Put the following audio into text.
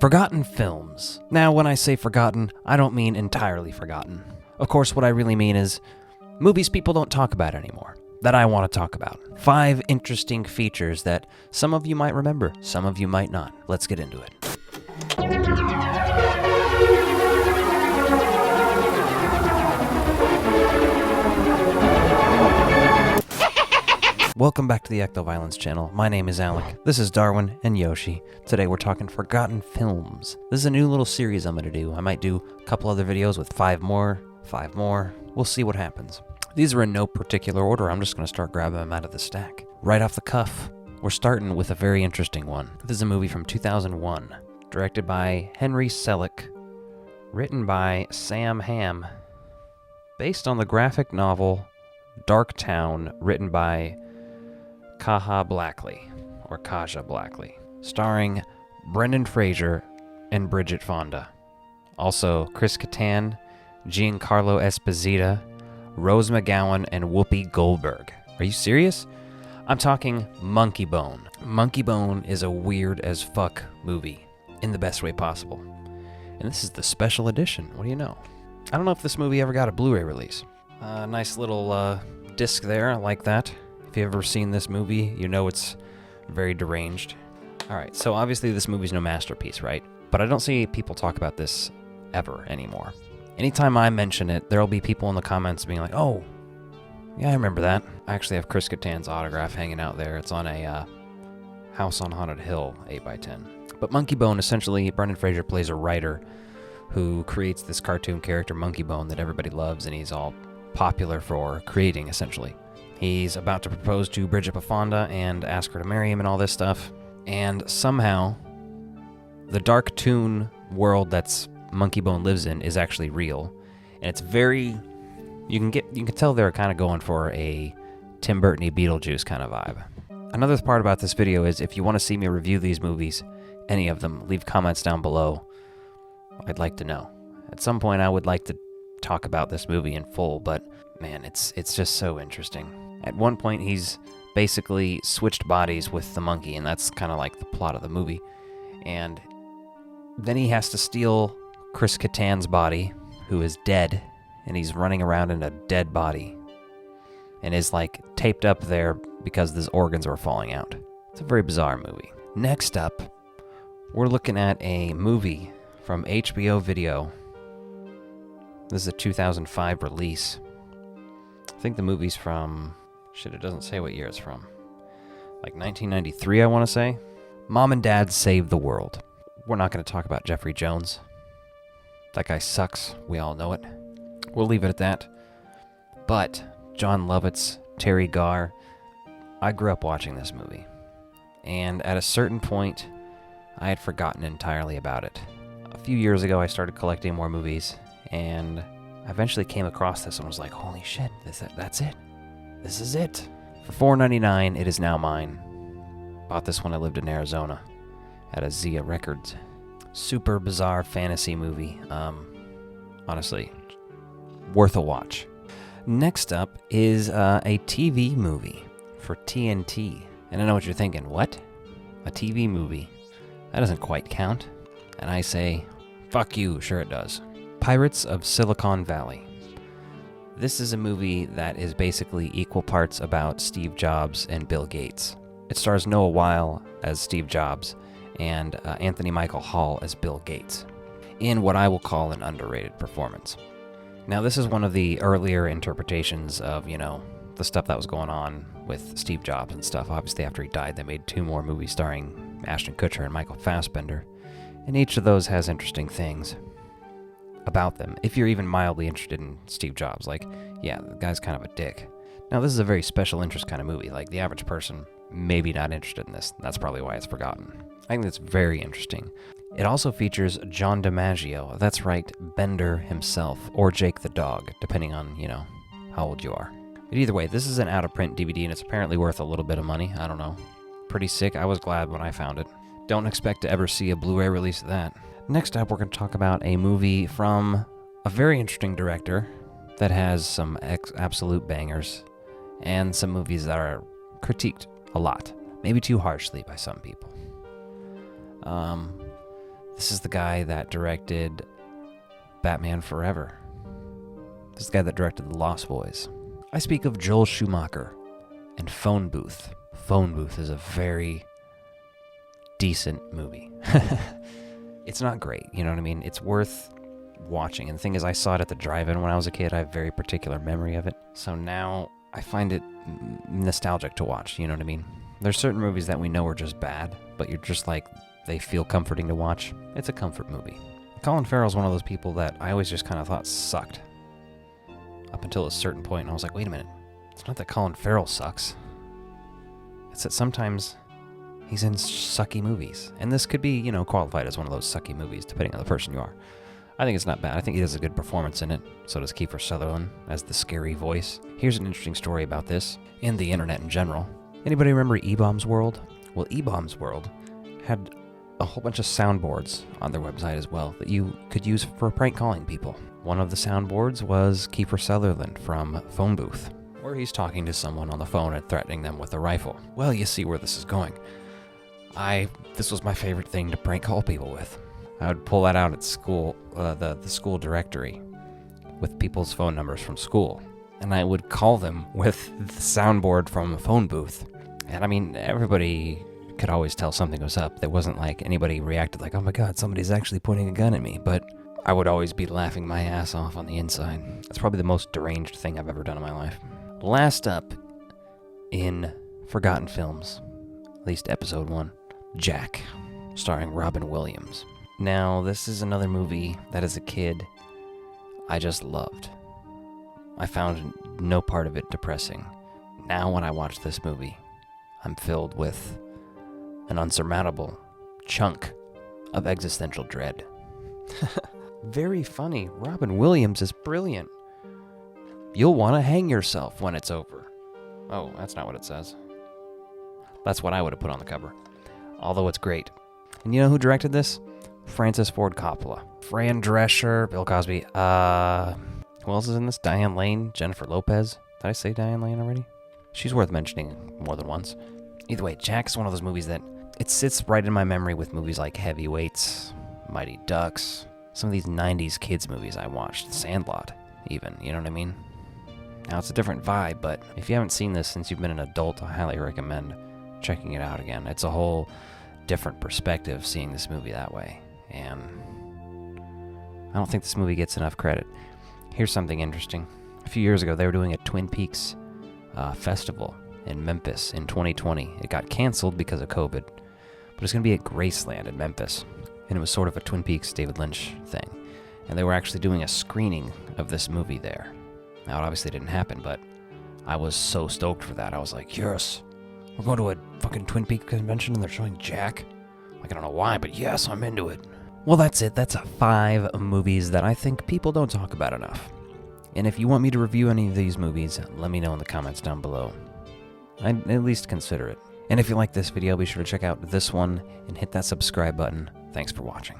Forgotten films. Now, when I say forgotten, I don't mean entirely forgotten. Of course, what I really mean is movies people don't talk about anymore, that I want to talk about. 5 interesting features that some of you might remember, some of you might not. Let's get into it. Welcome back to the Ectoviolence channel. My name is Alec. This is Darwin and Yoshi. Today we're talking forgotten films. This is a new little series I'm going to do. I might do a couple other videos with 5 more. We'll see what happens. These are in no particular order. I'm just going to start grabbing them out of the stack. Right off the cuff, we're starting with a very interesting one. This is a movie from 2001, directed by Henry Selick, written by Sam Hamm, based on the graphic novel Dark Town, written by Kaja Blackley, starring Brendan Fraser and Bridget Fonda. Also, Chris Kattan, Giancarlo Esposito, Rose McGowan, and Whoopi Goldberg. Are you serious? I'm talking Monkeybone. Monkeybone is a weird as fuck movie, in the best way possible. And this is the special edition. What do you know? I don't know if this movie ever got a Blu-ray release. Nice little disc there, I like that. If you've ever seen this movie, you know it's very deranged. Alright, so obviously this movie's no masterpiece, right? But I don't see people talk about this ever anymore. Anytime I mention it, there'll be people in the comments being like, oh, yeah, I remember that. I actually have Chris Kattan's autograph hanging out there. It's on a House on Haunted Hill 8x10. But Monkeybone, essentially, Brendan Fraser plays a writer who creates this cartoon character, Monkeybone, that everybody loves, and he's all popular for creating, essentially. He's about to propose to Bridget Fonda and ask her to marry him and all this stuff. And somehow, the dark toon world that's Monkeybone lives in is actually real. And it's very... You can tell they're kind of going for a Tim Burton-y Beetlejuice kind of vibe. Another part about this video is if you want to see me review these movies, any of them, leave comments down below. I'd like to know. At some point, I would like to talk about this movie in full, but man, it's just so interesting. At one point, he's basically switched bodies with the monkey, and that's kind of like the plot of the movie. And then he has to steal Chris Kattan's body, who is dead, and he's running around in a dead body, and is like taped up there because his organs are falling out. It's a very bizarre movie. Next up, we're looking at a movie from HBO Video. This is a 2005 release. I think the movie's from... Shit, it doesn't say what year it's from. Like 1993, I want to say. Mom and Dad Save the World. We're not going to talk about Jeffrey Jones. That guy sucks. We all know it. We'll leave it at that. But John Lovitz, Terry Garr, I grew up watching this movie. And at a certain point, I had forgotten entirely about it. A few years ago, I started collecting more movies, and I eventually came across this and was like, holy shit, that's it. This is it. For $4.99, it is now mine. Bought this when I lived in Arizona at a Zia Records. Super bizarre fantasy movie. Honestly, worth a watch. Next up is a TV movie for TNT. And I know what you're thinking. What? A TV movie? That doesn't quite count. And I say, fuck you, sure it does. Pirates of Silicon Valley. This is a movie that is basically equal parts about Steve Jobs and Bill Gates. It stars Noah Weil as Steve Jobs and Anthony Michael Hall as Bill Gates, in what I will call an underrated performance. Now, this is one of the earlier interpretations of, the stuff that was going on with Steve Jobs and stuff. Obviously, after he died, they made 2 more movies starring Ashton Kutcher and Michael Fassbender, and each of those has interesting things about them. If you're even mildly interested in Steve Jobs, yeah, the guy's kind of a dick. Now, this is a very special interest kind of movie. Like, the average person maybe not interested in this. That's probably why it's forgotten. I think that's very interesting. It also features John DiMaggio. That's right, Bender himself, or Jake the dog, depending on, how old you are. But either way, this is an out-of-print DVD, and it's apparently worth a little bit of money. I don't know. Pretty sick. I was glad when I found it. Don't expect to ever see a Blu-ray release of that. Next up, we're going to talk about a movie from a very interesting director that has some absolute bangers and some movies that are critiqued a lot, maybe too harshly by some people. This is the guy that directed Batman Forever. This is the guy that directed The Lost Boys. I speak of Joel Schumacher and Phone Booth. Phone Booth is a very decent movie. It's not great, you know what I mean? It's worth watching. And the thing is, I saw it at the drive-in when I was a kid. I have a very particular memory of it. So now I find it nostalgic to watch, you know what I mean? There's certain movies that we know are just bad, but you're just like, they feel comforting to watch. It's a comfort movie. Colin Farrell's one of those people that I always just kind of thought sucked. Up until a certain point, and I was like, wait a minute. It's not that Colin Farrell sucks. It's that sometimes he's in sucky movies. And this could be, you know, qualified as one of those sucky movies, depending on the person you are. I think it's not bad. I think he does a good performance in it. So does Kiefer Sutherland as the scary voice. Here's an interesting story about this, and the internet in general. Anybody remember E-Bombs World? Well, E-Bombs World had a whole bunch of soundboards on their website as well that you could use for prank calling people. One of the soundboards was Kiefer Sutherland from Phone Booth, where he's talking to someone on the phone and threatening them with a rifle. Well, you see where this is going. This was my favorite thing to prank call people with. I would pull that out at school, the school directory, with people's phone numbers from school, and I would call them with the soundboard from a phone booth. And I mean, everybody could always tell something was up. There wasn't like anybody reacted like, oh my god, somebody's actually pointing a gun at me, but I would always be laughing my ass off on the inside. That's probably the most deranged thing I've ever done in my life. Last up in Forgotten Films, at least episode 1, Jack, starring Robin Williams. Now, this is another movie that as a kid, I just loved. I found no part of it depressing. Now when I watch this movie, I'm filled with an unsurmountable chunk of existential dread. Very funny. Robin Williams is brilliant. You'll want to hang yourself when it's over. Oh, that's not what it says. That's what I would have put on the cover. Although it's great. And you know who directed this? Francis Ford Coppola. Fran Drescher, Bill Cosby. Who else is in this? Diane Lane, Jennifer Lopez. Did I say Diane Lane already? She's worth mentioning more than once. Either way, Jack's one of those movies that it sits right in my memory with movies like Heavyweights, Mighty Ducks, some of these 90s kids movies I watched, Sandlot even, you know what I mean? Now it's a different vibe, but if you haven't seen this since you've been an adult, I highly recommend checking it out again. It's a whole different perspective seeing this movie that way, and I don't think this movie gets enough credit. Here's something interesting. A few years ago, they were doing a Twin Peaks festival in Memphis in 2020. It got canceled because of COVID, but it's going to be at Graceland in Memphis, and it was sort of a Twin Peaks David Lynch thing, and they were actually doing a screening of this movie there. Now, it obviously didn't happen, but I was so stoked for that. I was like, yes, we're going to a fucking Twin Peaks convention, and they're showing Jack. Like, I don't know why, but yes, I'm into it. Well, that's it. That's 5 movies that I think people don't talk about enough. And if you want me to review any of these movies, let me know in the comments down below. I'd at least consider it. And if you like this video, be sure to check out this one and hit that subscribe button. Thanks for watching.